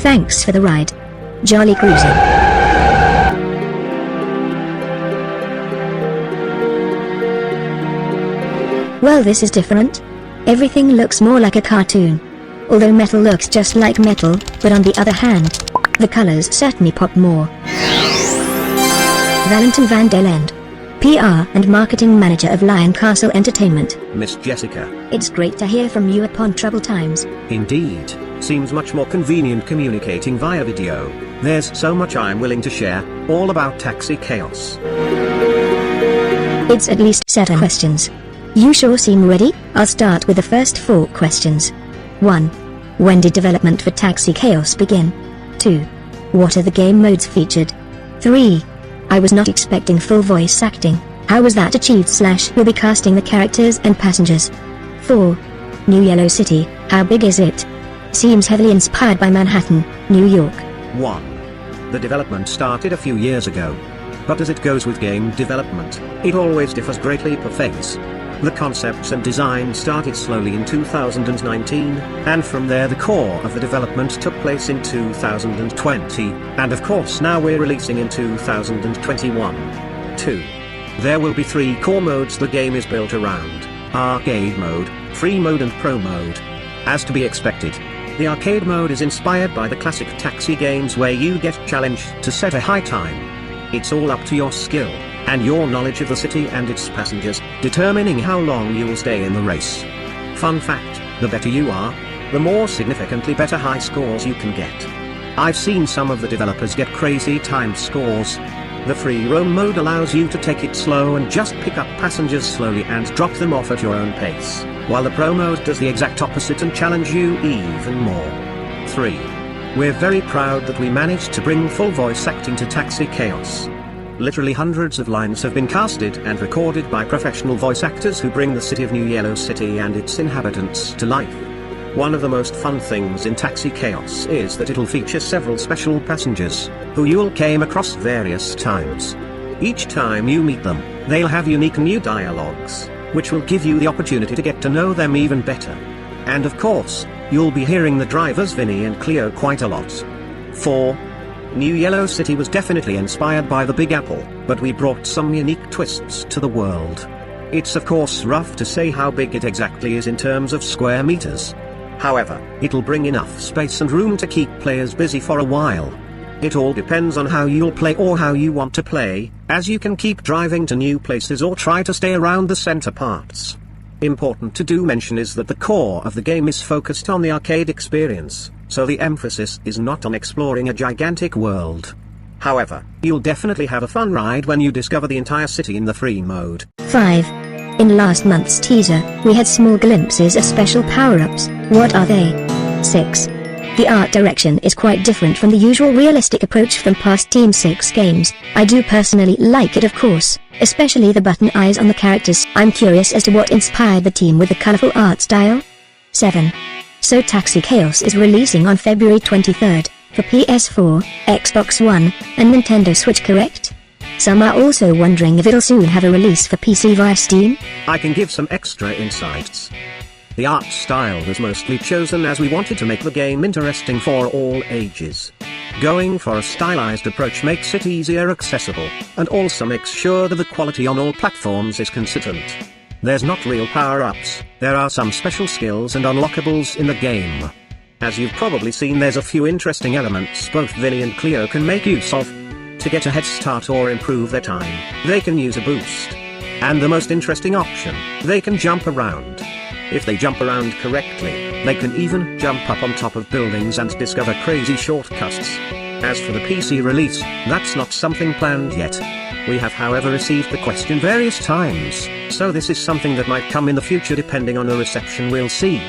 Thanks for the ride. Jolly cruising. Well, this is different. Everything looks more like a cartoon. Although metal looks just like metal, but on the other hand, the colors certainly pop more. Valentin van der Lende, PR and Marketing Manager of Lion Castle Entertainment. Miss Jessica. It's great to hear from you upon troubled times. Indeed. Seems much more convenient communicating via video. There's so much I'm willing to share, all about Taxi Chaos. It's at least 7 questions. You sure seem ready? I'll start with the first 4 questions. 1. When did development for Taxi Chaos begin? 2. What are the game modes featured? 3. I was not expecting full voice acting. How was that achieved / will be casting the characters and passengers? 4. New Yellow City, how big is it? Seems heavily inspired by Manhattan, New York. 1. The development started a few years ago. But as it goes with game development, it always differs greatly per phase. The concepts and design started slowly in 2019, and from there the core of the development took place in 2020, and of course now we're releasing in 2021. 2. There will be 3 core modes the game is built around: Arcade Mode, Free Mode and Pro Mode. As to be expected, the Arcade Mode is inspired by the classic taxi games where you get challenged to set a high time. It's all up to your skill and your knowledge of the city and its passengers, determining how long you will stay in the race. Fun fact, the better you are, the more significantly better high scores you can get. I've seen some of the developers get crazy time scores. The free roam mode allows you to take it slow and just pick up passengers slowly and drop them off at your own pace, while the pro mode does the exact opposite and challenge you even more. 3. We're very proud that we managed to bring full voice acting to Taxi Chaos. Literally hundreds of lines have been casted and recorded by professional voice actors who bring the city of New Yellow City and its inhabitants to life. One of the most fun things in Taxi Chaos is that it'll feature several special passengers, who you'll came across various times. Each time you meet them, they'll have unique new dialogues, which will give you the opportunity to get to know them even better. And of course, you'll be hearing the drivers Vinny and Cleo quite a lot. 4. New Yellow City was definitely inspired by the Big Apple, but we brought some unique twists to the world. It's of course rough to say how big it exactly is in terms of square meters. However, it'll bring enough space and room to keep players busy for a while. It all depends on how you'll play or how you want to play, as you can keep driving to new places or try to stay around the center parts. Important to do mention is that the core of the game is focused on the arcade experience, so the emphasis is not on exploring a gigantic world. However, you'll definitely have a fun ride when you discover the entire city in the free mode. 5. In last month's teaser, we had small glimpses of special power-ups. What are they? 6. The art direction is quite different from the usual realistic approach from past Team 6 games. I do personally like it, of course, especially the button eyes on the characters. I'm curious as to what inspired the team with the colorful art style. 7. So Taxi Chaos is releasing on February 23rd, for PS4, Xbox One, and Nintendo Switch, correct? Some are also wondering if it'll soon have a release for PC via Steam. I can give some extra insights. The art style was mostly chosen as we wanted to make the game interesting for all ages. Going for a stylized approach makes it easier accessible, and also makes sure that the quality on all platforms is consistent. There's not real power-ups, there are some special skills and unlockables in the game. As you've probably seen, there's a few interesting elements both Vinny and Cleo can make use of. To get a head start or improve their time, they can use a boost. And the most interesting option, they can jump around. If they jump around correctly, they can even jump up on top of buildings and discover crazy shortcuts. As for the PC release, that's not something planned yet. We have however received the question various times, so this is something that might come in the future depending on the reception. We'll see.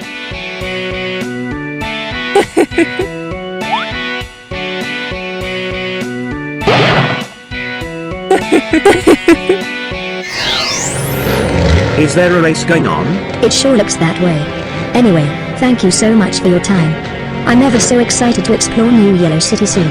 Is there a race going on? It sure looks that way. Anyway, thank you so much for your time. I'm ever so excited to explore New Yellow City soon.